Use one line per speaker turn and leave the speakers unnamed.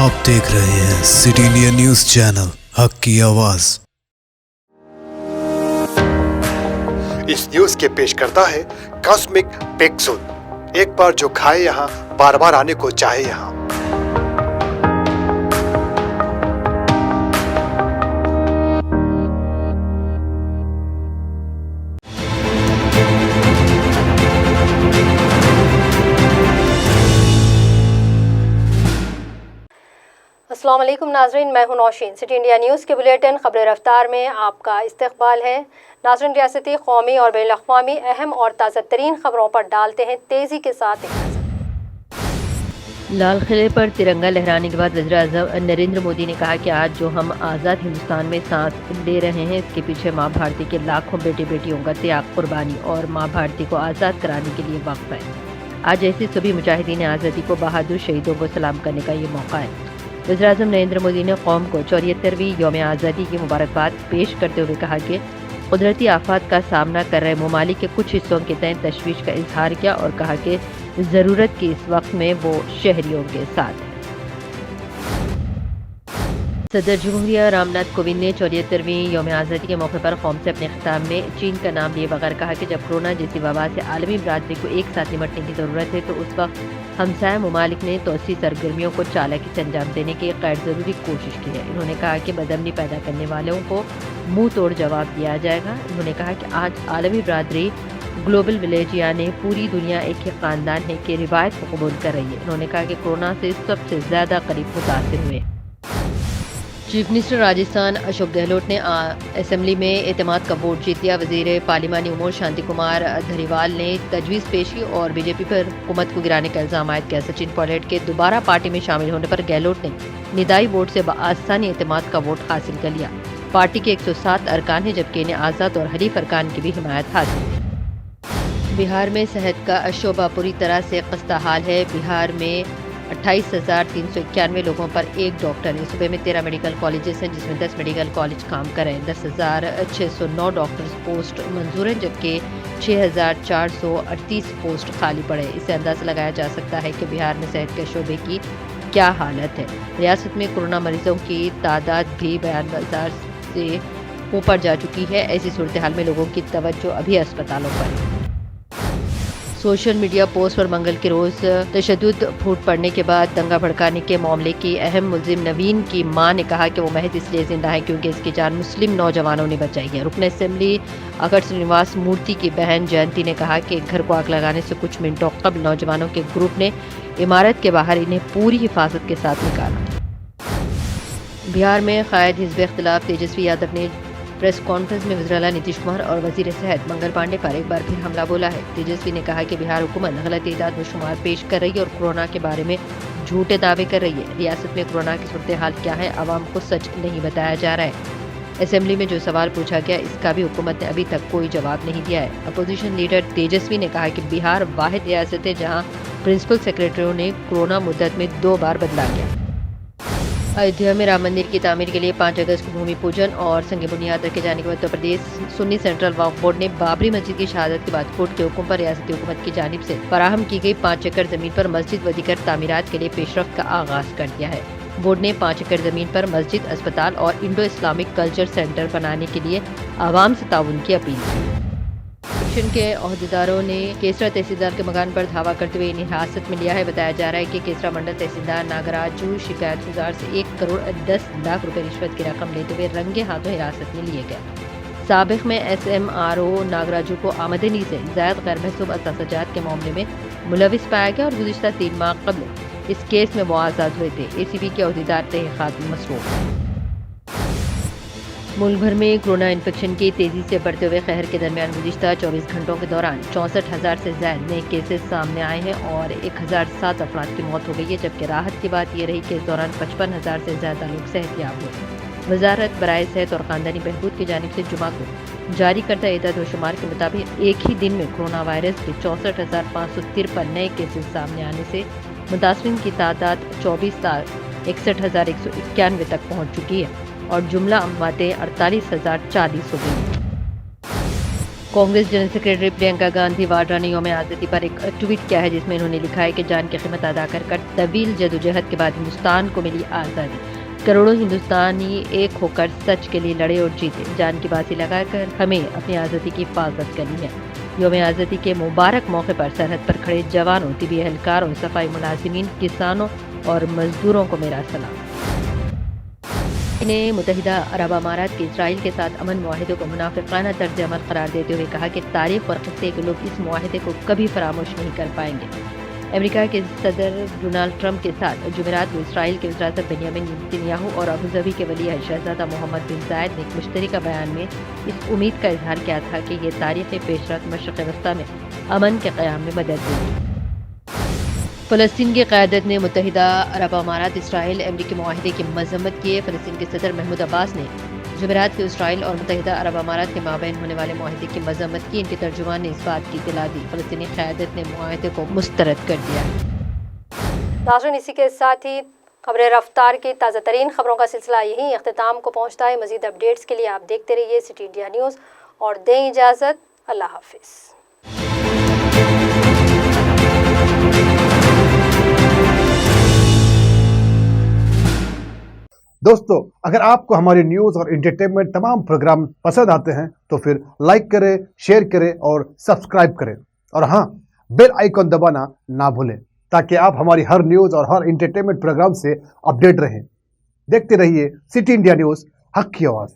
आप देख रहे हैं सिटिंडिया न्यूज चैनल, हक की आवाज।
इस न्यूज के पेश करता है कॉस्मिक पिक्सल। एक बार जो खाए यहाँ, बार बार आने को चाहे यहाँ।
अस्सलाम वालेकुम नाज़रीन, मैं हूं नौशीन। सिटिंडिया न्यूज़ के बुलेटिन खबरें रफ्तार में आपका इस्तकबाल है। नाज़रीन, रियासती, कौमी और बैनुल अक़वामी अहम और ताज़ा तरीन खबरों पर डालते हैं तेज़ी के साथ एक नज़र।
लाल किले पर तिरंगा लहराने के बाद वज़ीर-ए-आज़म नरेंद्र मोदी ने कहा कि आज जो हम आज़ाद हिंदुस्तान में सांस ले रहे हैं, इसके पीछे माँ भारती के लाखों बेटे बेटियों का त्याग, कुर्बानी और माँ भारती को आज़ाद कराने के लिए वक्फ है। आज ऐसे सभी मुजाहिदीन आज़ादी को बहादुर शहीदों को सलाम करने का ये मौका है। वज़ीर-ए-आज़म नरेंद्र मोदी ने कौम को 74वीं यौम आज़ादी की मुबारकबाद पेश करते हुए कहा कि कुदरती आफात का सामना कर रहे ममालिक के कुछ हिस्सों के तय तशवीश का इजहार किया और कहा कि ज़रूरत की इस वक्त में वो शहरियों के साथ है। सदर जमहूरिया रामनाथ कोविंद ने 74वीं यौम आज़ादी के मौके पर कौम से अपने खिताब में चीन का नाम लिए बगैर कहा कि जब कोरोना जैसी वबा से आलमी बरादरी को एक साथ निपटने की ज़रूरत है, तो उस वक्त हमसाया ममालिक ने तोसी सरगर्मियों को चालाकी से अंजाम देने की गैर ज़रूरी कोशिश की है। उन्होंने कहा कि बदअमनी पैदा करने वालों को मुंह तोड़ जवाब दिया जाएगा। उन्होंने कहा कि आज आलमी बरादरी ग्लोबल विलेज यानी पूरी दुनिया एक ही ख़ानदान है कि रिवायत को कबूल कर रही है। उन्होंने कहा कि कोरोना से सबसे ज़्यादा करीब मुतासिर हुए। चीफ मिनिस्टर राजस्थान अशोक गहलोत ने असेंबली में एतमाद का वोट जीत लिया। वजीर पार्लिमानी उमूर शांति कुमार धरीवाल ने तजवीज़ पेश की और बीजेपी पर हुकूमत को गिराने का इल्ज़ाम आयद किया। सचिन पायलट के दोबारा पार्टी में शामिल होने पर गहलोत ने निदाई वोट से बआसानी एतमाद का वोट हासिल कर लिया। पार्टी के 107 अरकान हैं, जबकि इन्हें आज़ाद और हरीफ अरकान की भी हिमायत हासिल है। बिहार में सेहत का शोबा पूरी तरह से खस्ता हाल है। बिहार में 28,391 लोगों पर एक डॉक्टर है। सूबे में 13 मेडिकल कॉलेजेस हैं, जिसमें 10 मेडिकल कॉलेज काम कर रहे हैं। 10,609 डॉक्टर्स पोस्ट मंजूर हैं, जबकि 6,438 पोस्ट खाली पड़े। इससे अंदाज़ा लगाया जा सकता है कि बिहार में सेहत के शोबे की क्या हालत है। रियासत में कोरोना मरीजों की तादाद भी 92,000 से ऊपर जा चुकी है। ऐसी सूरत हाल में लोगों की तवज्जो अभी अस्पतालों पर है। सोशल मीडिया पोस्ट पर मंगल के रोज़ तशद्दुद फूट पड़ने के बाद दंगा भड़काने के मामले की अहम मुलजिम नवीन की मां ने कहा कि वो महज इसलिए जिंदा है क्योंकि इसकी जान मुस्लिम नौजवानों ने बचाई है। रुकन असेंबली अकड़ श्रीनिवास मूर्ति की बहन जयंती ने कहा कि घर को आग लगाने से कुछ मिनटों कबल नौजवानों के ग्रुप ने इमारत के बाहर इन्हें पूरी हिफाजत के साथ निकाला। बिहार में कायद हिज़्ब इख्तिलाफ तेजस्वी यादव ने प्रेस कॉन्फ्रेंस में वज़ीर-ए-आला नीतीश कुमार और वज़ीर सेहत मंगल पांडे पर एक बार फिर हमला बोला है। तेजस्वी ने कहा कि बिहार हुकूमत गलत इदाद व शुमार पेश कर रही है और कोरोना के बारे में झूठे दावे कर रही है। रियासत में कोरोना की सूरत हाल क्या है, आवाम को सच नहीं बताया जा रहा है। असेंबली में जो सवाल पूछा गया, इसका भी हुकूमत ने अभी तक कोई जवाब नहीं दिया है। अपोजिशन लीडर तेजस्वी ने कहा कि बिहार वाहिद रियासत है जहाँ प्रिंसिपल सेक्रेटरियों ने कोरोना मुद्दत में 2 बार बदला गया। अयोध्या में राम मंदिर की तामीर के लिए 5 अगस्त को भूमि पूजन और संग बुनियाद रखे जाने के बाद उत्तर प्रदेश सुन्नी सेंट्रल वक्फ बोर्ड ने बाबरी मस्जिद की शहादत के बाद कोर्ट के हुक्म पर रियासती हुकूमत की जानिब से फराहम की गई 5 एकड़ जमीन पर मस्जिद व दीगर तामीरात के लिए पेशरफ्त का आगाज कर दिया है। बोर्ड ने 5 एकड़ जमीन पर मस्जिद, अस्पताल और इंडो इस्लामिक कल्चर सेंटर बनाने के लिए आवाम से ताउन की अपील की। के अहदेदारों ने केसरा तहसीलदार के मकान पर धावा करते हुए इन्हें हिरासत में लिया है। बताया जा रहा है कि केसरा मंडल तहसीलदार नागराजू शिकायत गुजार से 1 करोड़ 10 लाख रुपए रिश्वत की रकम लेते हुए रंगे हाथों हिरासत में लिए गए। साबिक में SMRO नागराजू को आमदनी से ज़ायद गैर महसूब असासाजात के मामले में मुलविस पाया गया और गुज़िश्ता 3 माह कबल इस केस में वो आज़ाद हुए थे। ACB के अहदेदार तहक़ीक़ात में मसरूफ़। मुल्क भर में कोरोना इन्फेक्शन की तेज़ी से बढ़ते हुए कहर के दरमियान गुज़िश्ता 24 घंटों के दौरान 64,000 से ज़्यादा नए केसेस सामने आए हैं और 1,007 अफराद की मौत हो गई है। जबकि राहत की बात यह रही कि इस दौरान 55,000 से ज़्यादा लोग सेहतयाब हुए। वजारत बराए सेहत और ख़ानदानी बहबूद की जानिब से जुमा को जारी करदा एदाद व शुमार के मुताबिक एक ही दिन में कोरोना वायरस के 64,553 नए केसेस सामने आने से मुतासरीन की तादाद 24,61,191 तक पहुँच चुकी है और जुमला अमवातें 48,040 हो गई। कांग्रेस जनरल सेक्रेटरी प्रियंका गांधी वाड्रा ने यौम आज़ादी पर एक ट्वीट किया है जिसमें उन्होंने लिखा है कि जान की कीमत अदा कर तवील जदोजहद के बाद हिंदुस्तान को मिली आज़ादी। करोड़ों हिंदुस्तानी एक होकर सच के लिए लड़े और जीते। जान की बाजी लगाकर हमें अपनी आज़ादी की हिफाजत करनी है। यौम आज़ादी के मुबारक मौके पर सरहद पर खड़े जवानों, तिबी एहलकारों, सफाई मुलाजिमीन, किसानों और मजदूरों को मेरा सलाम। ने मुत्तहिदा अरब अमारात के इसराइल के साथ अमन मुआहिदे को मुनाफिकाना तर्ज अमल करार देते हुए कहा कि तारीख और किस्से के लोग इस मुआहिदे को कभी फरामोश नहीं कर पाएंगे। अमेरिका के सदर डोनाल्ड ट्रंप के साथ जुमेरात को इसराइल के वज़ीर बेंजामिन नेतन्याहू और अबूधाबी के वली अहद शहजादा मोहम्मद बिन जायद ने एक मुश्तरका बयान में इस उम्मीद का इजहार किया था कि ये तारीख़ी पेशरफ्त मशरिक़ वस्ता में अमन के क़याम में मदद देगी। फ़लस्तीन की क़यादत ने मुत्तहिदा अरब अमारात इसराइल अमरीकी मुआहिदे की मज़म्मत की है। फ़लस्तीन के सदर महमूद अब्बास ने जुमेरात को इसराइल और मुत्तहिदा अरब अमारात के माबैन होने वाले मुआहिदे की मज़म्मत की। इनके तर्जुमान ने इस बात की इत्तला दी। फ़लस्तीनी क़यादत ने मुआहिदे को मुस्तरद कर दिया।
नाज़रीन, इसी के साथ ही खबरें रफ्तार की ताज़ा तरीन खबरों का सिलसिला यहीं अख्तिताम को पहुँचता है। मज़ीद अपडेट्स के लिए आप देखते रहिए सिटी इंडिया न्यूज़ और दें इजाज़त। अल्लाह हाफिज़।
दोस्तों, अगर आपको हमारी न्यूज़ और एंटरटेनमेंट तमाम प्रोग्राम पसंद आते हैं तो फिर लाइक करें, शेयर करें और सब्सक्राइब करें। और हाँ, बेल आइकॉन दबाना ना भूलें ताकि आप हमारी हर न्यूज़ और हर एंटरटेनमेंट प्रोग्राम से अपडेट रहें। देखते रहिए सिटी इंडिया न्यूज़, हक की आवाज़।